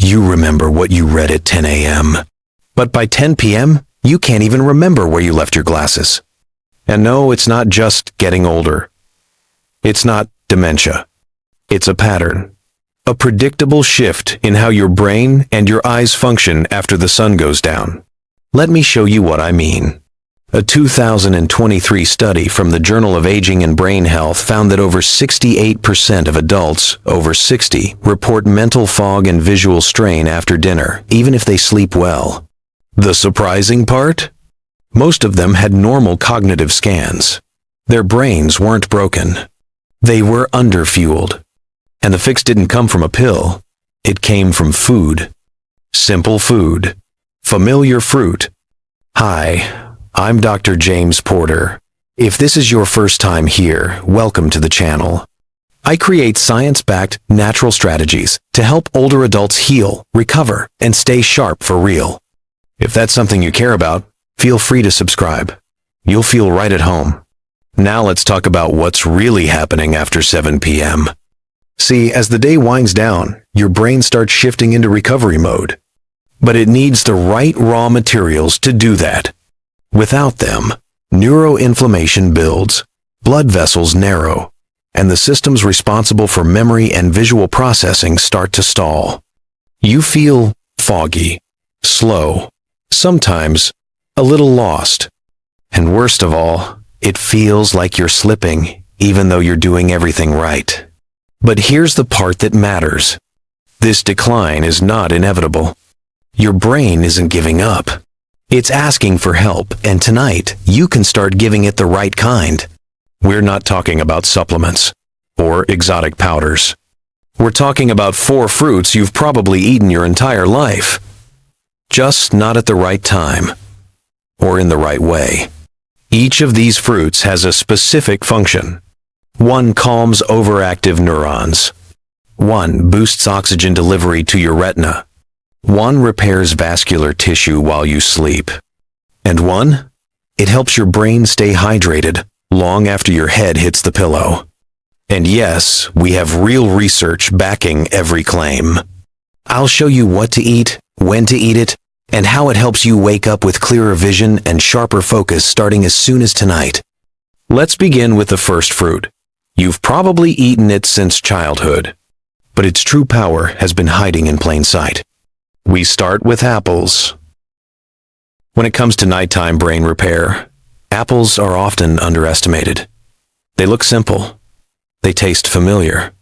You remember what you read at 10 a.m. But by 10 p.m., you can't even remember where you left your glasses. And no, it's not just getting older. It's not dementia. It's a pattern. A predictable shift in how your brain and your eyes function after the sun goes down. Let me show you what I mean. A 2023 study from the Journal of Aging and Brain Health found that over 68% of adults over 60 report mental fog and visual strain after dinner, even if they sleep well. The surprising part? Most of them had normal cognitive scans. Their brains weren't broken. They were underfueled. And the fix didn't come from a pill. It came from food. Simple food. Familiar fruit. Hi, I'm Dr. James Porter. If this is your first time here, welcome to the channel. I create science-backed, natural strategies to help older adults heal, recover, and stay sharp for real. If that's something you care about, feel free to subscribe. You'll feel right at home. Now let's talk about what's really happening after 7 p.m. See, as the day winds down, your brain starts shifting into recovery mode. But it needs the right raw materials to do that. Without them, neuroinflammation builds, blood vessels narrow, and the systems responsible for memory and visual processing start to stall. You feel foggy, slow, sometimes a little lost. And worst of all, it feels like you're slipping, even though you're doing everything right. But here's the part that matters. This decline is not inevitable. Your brain isn't giving up. It's asking for help, and tonight, you can start giving it the right kind. We're not talking about supplements or exotic powders. We're talking about 4 fruits you've probably eaten your entire life. Just not at the right time or in the right way. Each of these fruits has a specific function. One calms overactive neurons. One boosts oxygen delivery to your retina. One repairs vascular tissue while you sleep. And one, it helps your brain stay hydrated long after your head hits the pillow. And yes, we have real research backing every claim. I'll show you what to eat, when to eat it, and how it helps you wake up with clearer vision and sharper focus starting as soon as tonight. Let's begin with the first fruit. You've probably eaten it since childhood, but its true power has been hiding in plain sight. We start with apples. When it comes to nighttime brain repair, apples are often underestimated. They look simple. They taste familiar.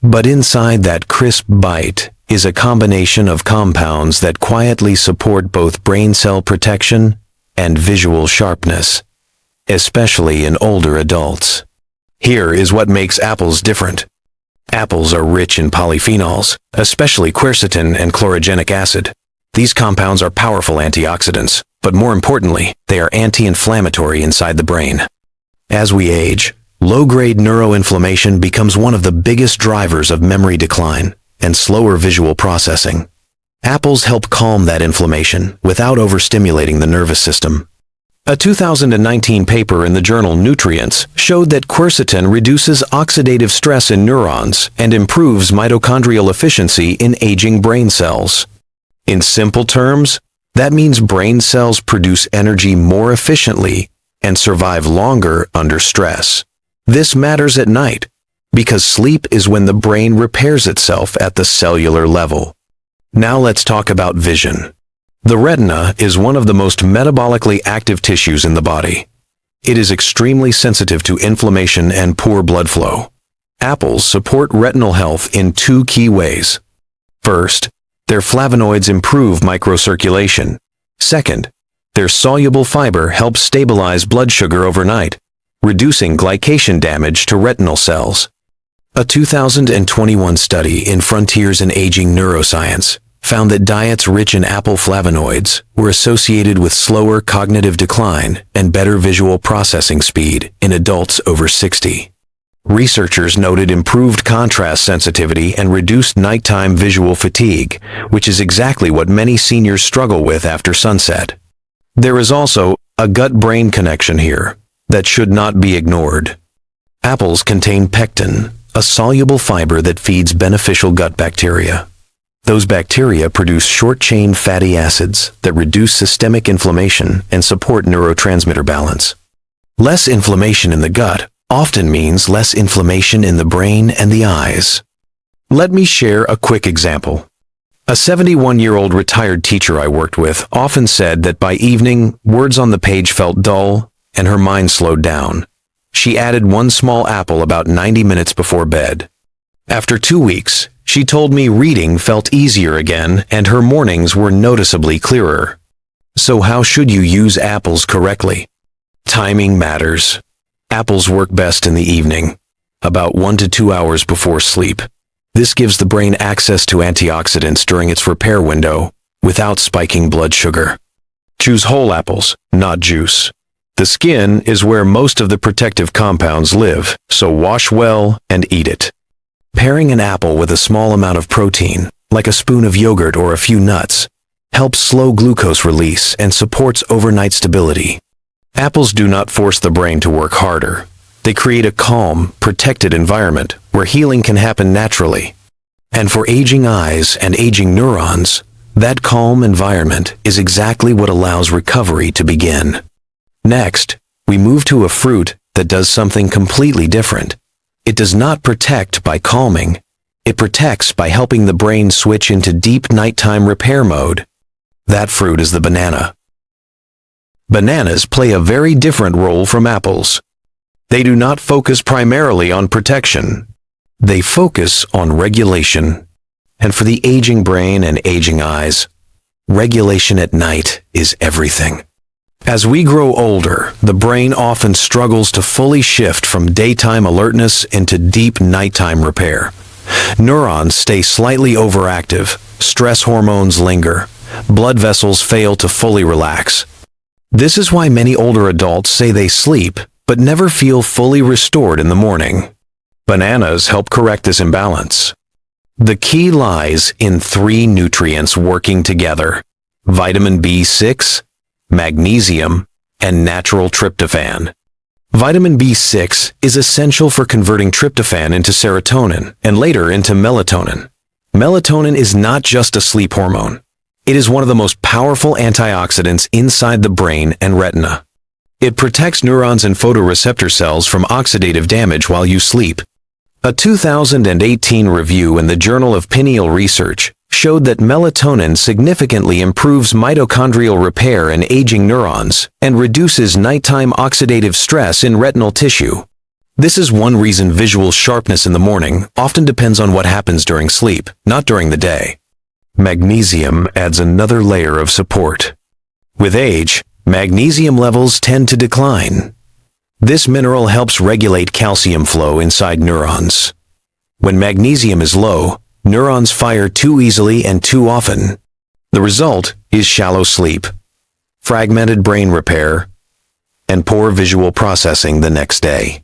But inside that crisp bite is a combination of compounds that quietly support both brain cell protection and visual sharpness, especially in older adults. Here is what makes apples different. Apples are rich in polyphenols, especially quercetin and chlorogenic acid. These compounds are powerful antioxidants, but more importantly, they are anti-inflammatory inside the brain. As we age, low-grade neuroinflammation becomes one of the biggest drivers of memory decline and slower visual processing. Apples help calm that inflammation without overstimulating the nervous system. A 2019 paper in the journal Nutrients showed that quercetin reduces oxidative stress in neurons and improves mitochondrial efficiency in aging brain cells. In simple terms, that means brain cells produce energy more efficiently and survive longer under stress. This matters at night because sleep is when the brain repairs itself at the cellular level. Now let's talk about vision. The retina is one of the most metabolically active tissues in the body. It is extremely sensitive to inflammation and poor blood flow. Apples support retinal health in 2 key ways. First, their flavonoids improve microcirculation. Second, their soluble fiber helps stabilize blood sugar overnight, reducing glycation damage to retinal cells. A 2021 study in Frontiers in Aging Neuroscience found that diets rich in apple flavonoids were associated with slower cognitive decline and better visual processing speed in adults over 60. Researchers noted improved contrast sensitivity and reduced nighttime visual fatigue, which is exactly what many seniors struggle with after sunset. There is also a gut-brain connection here that should not be ignored. Apples contain pectin, a soluble fiber that feeds beneficial gut bacteria. Those bacteria produce short-chain fatty acids that reduce systemic inflammation and support neurotransmitter balance. Less inflammation in the gut often means less inflammation in the brain and the eyes. Let me share a quick example. A 71-year-old retired teacher I worked with often said that by evening, words on the page felt dull and her mind slowed down. She added one small apple about 90 minutes before bed. After 2 weeks, she told me reading felt easier again and her mornings were noticeably clearer. So how should you use apples correctly? Timing matters. Apples work best in the evening, about 1 to 2 hours before sleep. This gives the brain access to antioxidants during its repair window without spiking blood sugar. Choose whole apples, not juice. The skin is where most of the protective compounds live, so wash well and eat it. Pairing an apple with a small amount of protein, like a spoon of yogurt or a few nuts, helps slow glucose release and supports overnight stability. Apples do not force the brain to work harder. They create a calm, protected environment where healing can happen naturally. And for aging eyes and aging neurons, that calm environment is exactly what allows recovery to begin. Next, we move to a fruit that does something completely different. It does not protect by calming. It protects by helping the brain switch into deep nighttime repair mode. That fruit is the banana. Bananas play a very different role from apples. They do not focus primarily on protection. They focus on regulation. And for the aging brain and aging eyes, regulation at night is everything. As we grow older, the brain often struggles to fully shift from daytime alertness into deep nighttime repair. Neurons stay slightly overactive, stress hormones linger, blood vessels fail to fully relax. This is why many older adults say they sleep, but never feel fully restored in the morning. Bananas help correct this imbalance. The key lies in 3 nutrients working together: vitamin B6, magnesium, and natural tryptophan. Vitamin B6 is essential for converting tryptophan into serotonin and later into melatonin. Melatonin is not just a sleep hormone. It is one of the most powerful antioxidants inside the brain and retina. It protects neurons and photoreceptor cells from oxidative damage while you sleep. A 2018 review in the Journal of Pineal Research showed that melatonin significantly improves mitochondrial repair in aging neurons and reduces nighttime oxidative stress in retinal tissue. This is one reason visual sharpness in the morning often depends on what happens during sleep, not during the day. Magnesium adds another layer of support. With age, magnesium levels tend to decline. This mineral helps regulate calcium flow inside neurons. When magnesium is low, neurons fire too easily and too often. The result is shallow sleep, fragmented brain repair, and poor visual processing the next day.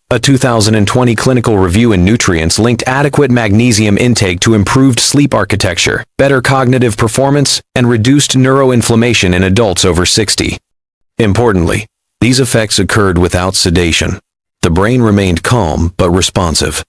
A 2020 clinical review in Nutrients linked adequate magnesium intake to improved sleep architecture, better cognitive performance, and reduced neuroinflammation in adults over 60. Importantly, these effects occurred without sedation. The brain remained calm but responsive.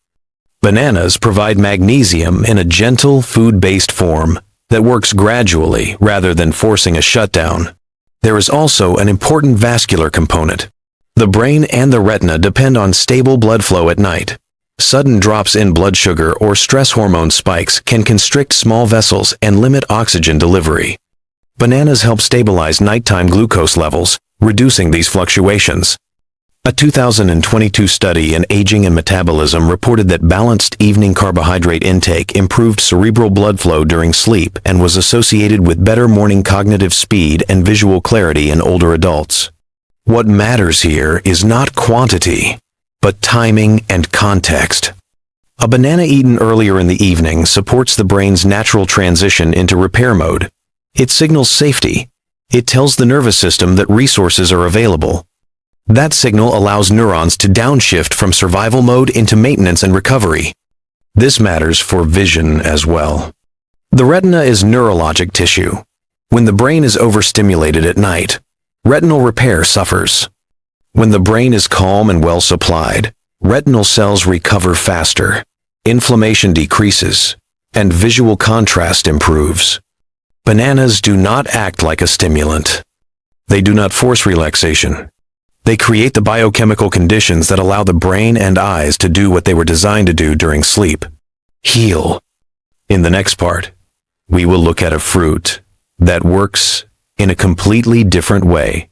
Bananas provide magnesium in a gentle, food-based form that works gradually rather than forcing a shutdown. There is also an important vascular component. The brain and the retina depend on stable blood flow at night. Sudden drops in blood sugar or stress hormone spikes can constrict small vessels and limit oxygen delivery. Bananas help stabilize nighttime glucose levels, reducing these fluctuations. A 2022 study in Aging and Metabolism reported that balanced evening carbohydrate intake improved cerebral blood flow during sleep and was associated with better morning cognitive speed and visual clarity in older adults. What matters here is not quantity, but timing and context. A banana eaten earlier in the evening supports the brain's natural transition into repair mode. It signals safety. It tells the nervous system that resources are available. That signal allows neurons to downshift from survival mode into maintenance and recovery. This matters for vision as well. The retina is neurologic tissue. When the brain is overstimulated at night, retinal repair suffers. When the brain is calm and well supplied, retinal cells recover faster. Inflammation decreases, and visual contrast improves. Bananas do not act like a stimulant. They do not force relaxation. They create the biochemical conditions that allow the brain and eyes to do what they were designed to do during sleep: heal. In the next part, we will look at a fruit that works in a completely different way.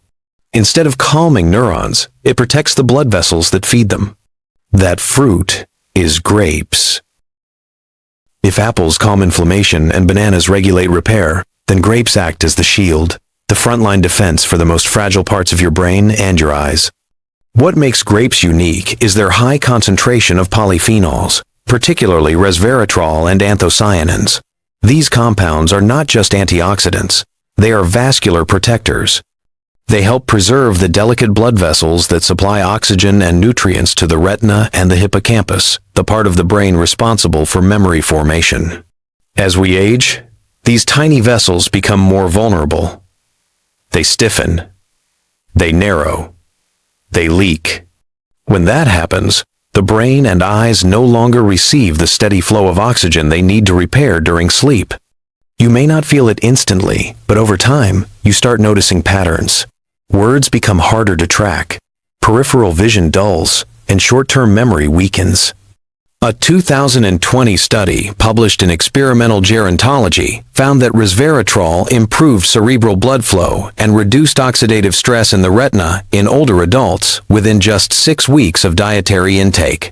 Instead of calming neurons, it protects the blood vessels that feed them. That fruit is grapes. If apples calm inflammation and bananas regulate repair, then grapes act as the shield, the frontline defense for the most fragile parts of your brain and your eyes. What makes grapes unique is their high concentration of polyphenols, particularly resveratrol and anthocyanins. These compounds are not just antioxidants, they are vascular protectors. They help preserve the delicate blood vessels that supply oxygen and nutrients to the retina and the hippocampus, the part of the brain responsible for memory formation. As we age, these tiny vessels become more vulnerable. They stiffen. They narrow. They leak. When that happens, the brain and eyes no longer receive the steady flow of oxygen they need to repair during sleep. You may not feel it instantly, but over time, you start noticing patterns. Words become harder to track, peripheral vision dulls, and short-term memory weakens. A 2020 study published in Experimental Gerontology found that resveratrol improved cerebral blood flow and reduced oxidative stress in the retina in older adults within just 6 weeks of dietary intake.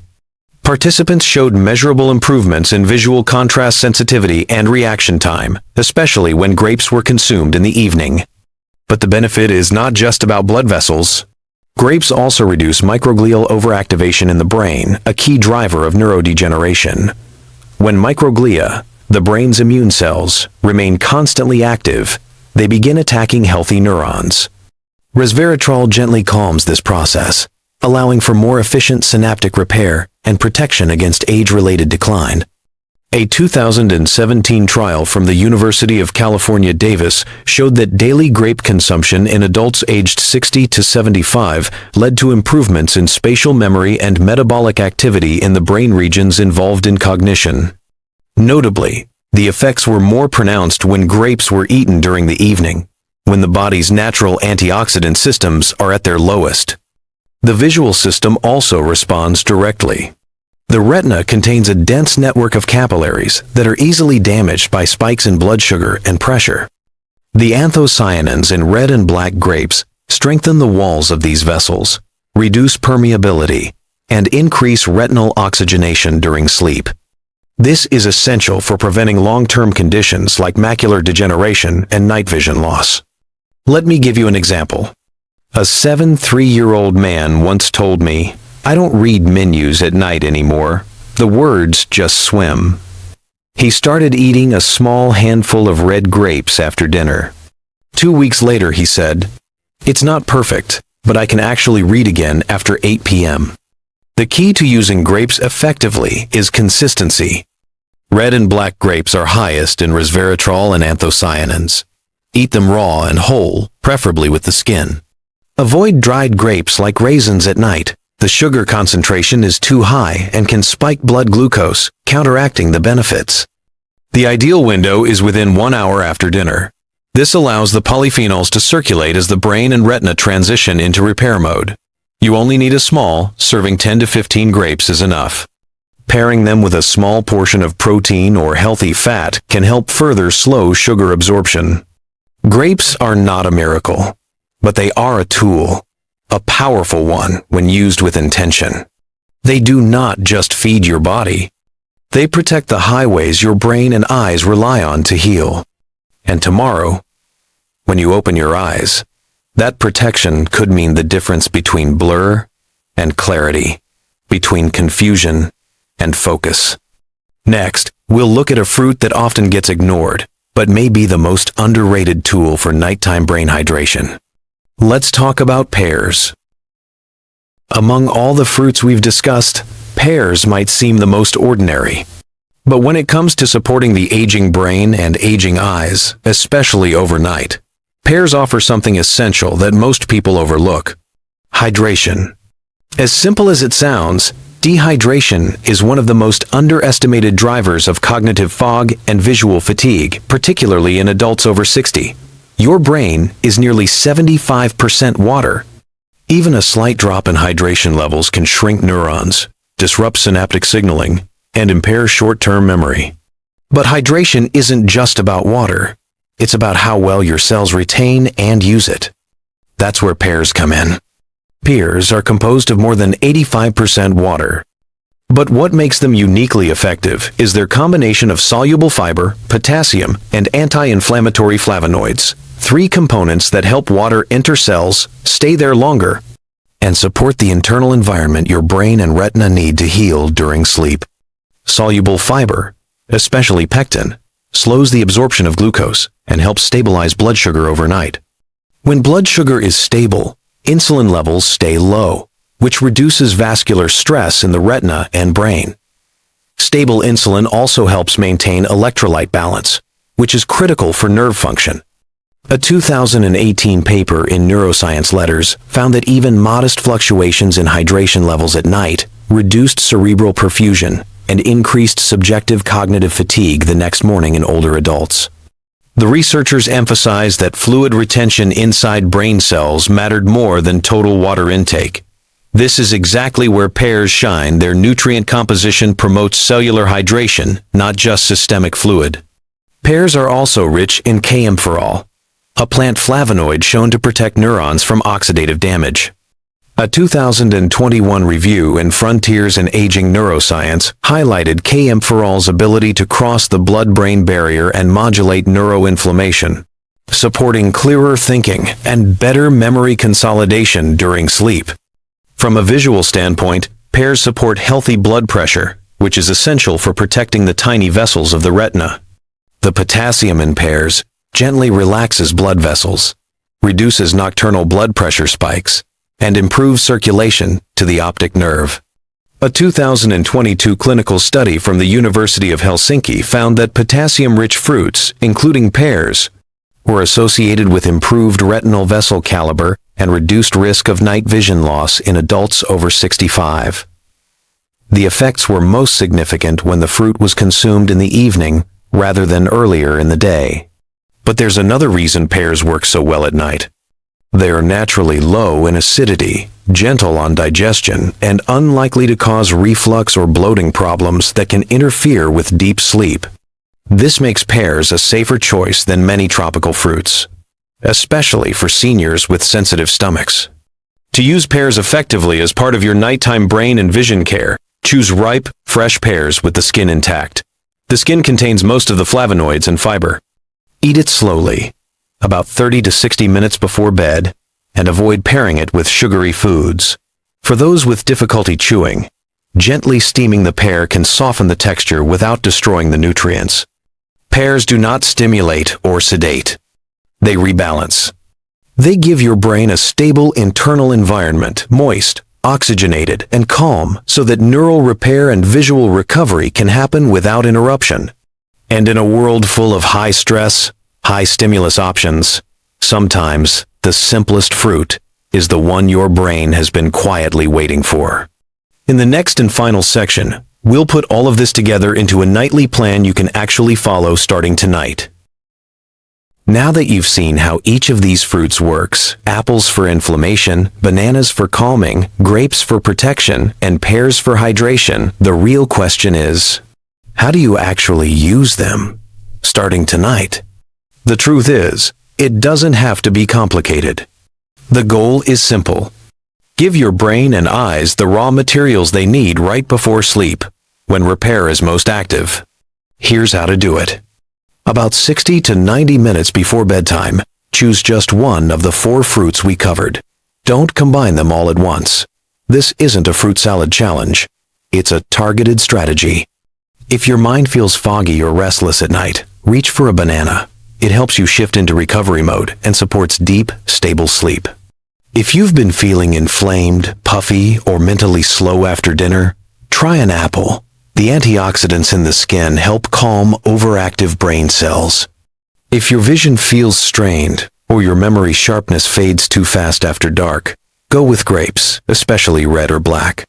Participants showed measurable improvements in visual contrast sensitivity and reaction time, especially when grapes were consumed in the evening. But the benefit is not just about blood vessels. Grapes also reduce microglial overactivation in the brain, a key driver of neurodegeneration. When microglia, the brain's immune cells, remain constantly active, they begin attacking healthy neurons. Resveratrol gently calms this process, allowing for more efficient synaptic repair and protection against age-related decline. A 2017 trial from the University of California, Davis showed that daily grape consumption in adults aged 60 to 75 led to improvements in spatial memory and metabolic activity in the brain regions involved in cognition. Notably, the effects were more pronounced when grapes were eaten during the evening, when the body's natural antioxidant systems are at their lowest. The visual system also responds directly. The retina contains a dense network of capillaries that are easily damaged by spikes in blood sugar and pressure. The anthocyanins in red and black grapes strengthen the walls of these vessels, reduce permeability, and increase retinal oxygenation during sleep. This is essential for preventing long-term conditions like macular degeneration and night vision loss. Let me give you an example. A 73-year-old man once told me, "I don't read menus at night anymore. The words just swim." He started eating a small handful of red grapes after dinner. 2 weeks later, he said, "It's not perfect, but I can actually read again after 8 p.m. The key to using grapes effectively is consistency. Red and black grapes are highest in resveratrol and anthocyanins. Eat them raw and whole, preferably with the skin. Avoid dried grapes like raisins at night. The sugar concentration is too high and can spike blood glucose, counteracting the benefits. The ideal window is within 1 hour after dinner. This allows the polyphenols to circulate as the brain and retina transition into repair mode. You only need a small, serving 10 to 15 grapes is enough. Pairing them with a small portion of protein or healthy fat can help further slow sugar absorption. Grapes are not a miracle, but they are a tool, a powerful one when used with intention. They do not just feed your body. They protect the highways your brain and eyes rely on to heal. And tomorrow, when you open your eyes, that protection could mean the difference between blur and clarity, between confusion and focus. Next, we'll look at a fruit that often gets ignored, but may be the most underrated tool for nighttime brain hydration. Let's talk about pears. Among all the fruits we've discussed, pears might seem the most ordinary. But when it comes to supporting the aging brain and aging eyes, especially overnight, pears offer something essential that most people overlook: hydration. As simple as it sounds, Dehydration is one of the most underestimated drivers of cognitive fog and visual fatigue, particularly in adults over 60. Your brain is nearly 75% water. Even a slight drop in hydration levels can shrink neurons, disrupt synaptic signaling, and impair short-term memory. But hydration isn't just about water. It's about how well your cells retain and use it. That's where pears come in. Pears are composed of more than 85% water. But what makes them uniquely effective is their combination of soluble fiber, potassium, and anti-inflammatory flavonoids, three components that help water enter cells, stay there longer, and support the internal environment your brain and retina need to heal during sleep. Soluble fiber, especially pectin, slows the absorption of glucose and helps stabilize blood sugar overnight. When blood sugar is stable, insulin levels stay low, which reduces vascular stress in the retina and brain. Stable insulin also helps maintain electrolyte balance, which is critical for nerve function. A 2018 paper in Neuroscience Letters found that even modest fluctuations in hydration levels at night reduced cerebral perfusion and increased subjective cognitive fatigue the next morning in older adults. The researchers emphasized that fluid retention inside brain cells mattered more than total water intake. This is exactly where pears shine. Their nutrient composition promotes cellular hydration, not just systemic fluid. Pears are also rich in kaempferol, a plant flavonoid shown to protect neurons from oxidative damage. A 2021 review in Frontiers in Aging Neuroscience highlighted kaempferol's ability to cross the blood-brain barrier and modulate neuroinflammation, supporting clearer thinking and better memory consolidation during sleep. From a visual standpoint, pears support healthy blood pressure, which is essential for protecting the tiny vessels of the retina. The potassium in pears gently relaxes blood vessels, reduces nocturnal blood pressure spikes, and improves circulation to the optic nerve. A 2022 clinical study from the University of Helsinki found that potassium-rich fruits, including pears, were associated with improved retinal vessel caliber and reduced risk of night vision loss in adults over 65. The effects were most significant when the fruit was consumed in the evening rather than earlier in the day. But there's another reason pears work so well at night. They are naturally low in acidity, gentle on digestion, and unlikely to cause reflux or bloating problems that can interfere with deep sleep. This makes pears a safer choice than many tropical fruits, especially for seniors with sensitive stomachs. To use pears effectively as part of your nighttime brain and vision care, choose ripe, fresh pears with the skin intact. The skin contains most of the flavonoids and fiber. Eat it slowly, about 30 to 60 minutes before bed, and avoid pairing it with sugary foods. For those with difficulty chewing, gently steaming the pear can soften the texture without destroying the nutrients. Pears do not stimulate or sedate. They rebalance. They give your brain a stable internal environment, moist, oxygenated, and calm, so that neural repair and visual recovery can happen without interruption. And in a world full of high stress, high stimulus options, sometimes the simplest fruit is the one your brain has been quietly waiting for. In the next and final section, we'll put all of this together into a nightly plan you can actually follow starting tonight. Now that you've seen how each of these fruits works, apples for inflammation, bananas for calming, grapes for protection, and pears for hydration, the real question is, how do you actually use them starting tonight? The truth is, it doesn't have to be complicated. The goal is simple. Give your brain and eyes the raw materials they need right before sleep, when repair is most active. Here's how to do it. About 60 to 90 minutes before bedtime, choose just one of the 4 fruits we covered. Don't combine them all at once. This isn't a fruit salad challenge. It's a targeted strategy. If your mind feels foggy or restless at night, reach for a banana. It helps you shift into recovery mode and supports deep, stable sleep. If you've been feeling inflamed, puffy, or mentally slow after dinner, try an apple. The antioxidants in the skin help calm overactive brain cells. If your vision feels strained or your memory sharpness fades too fast after dark, go with grapes, especially red or black.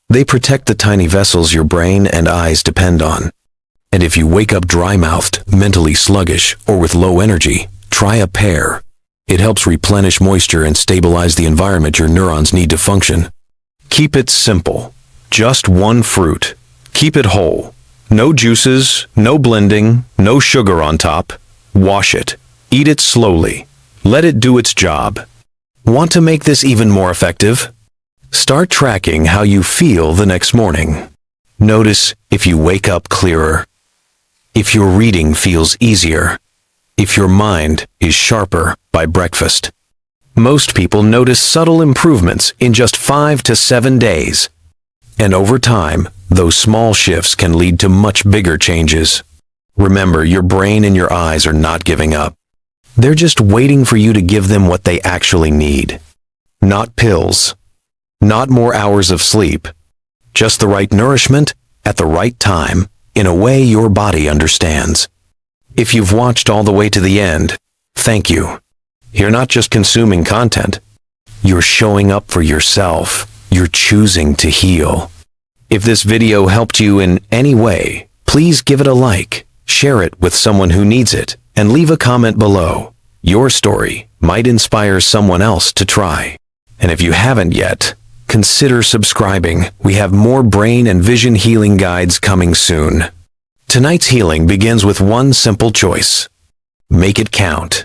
They protect the tiny vessels your brain and eyes depend on. And if you wake up dry-mouthed, mentally sluggish, or with low energy, try a pear. It helps replenish moisture and stabilize the environment your neurons need to function. Keep it simple. Just one fruit. Keep it whole. No juices, no blending, no sugar on top. Wash it. Eat it slowly. Let it do its job. Want to make this even more effective? Start tracking how you feel the next morning. Notice if you wake up clearer, if your reading feels easier, if your mind is sharper by breakfast. Most people notice subtle improvements in just 5 to 7 days. And over time, those small shifts can lead to much bigger changes. Remember, your brain and your eyes are not giving up. They're just waiting for you to give them what they actually need. Not pills. Not more hours of sleep. Just the right nourishment at the right time in a way your body understands. If you've watched all the way to the end, thank you. You're not just consuming content. You're showing up for yourself. You're choosing to heal. If this video helped you in any way, please give it a like, share it with someone who needs it, and leave a comment below. Your story might inspire someone else to try. And if you haven't yet, consider subscribing. We have more brain and vision healing guides coming soon. Tonight's healing begins with one simple choice. Make it count.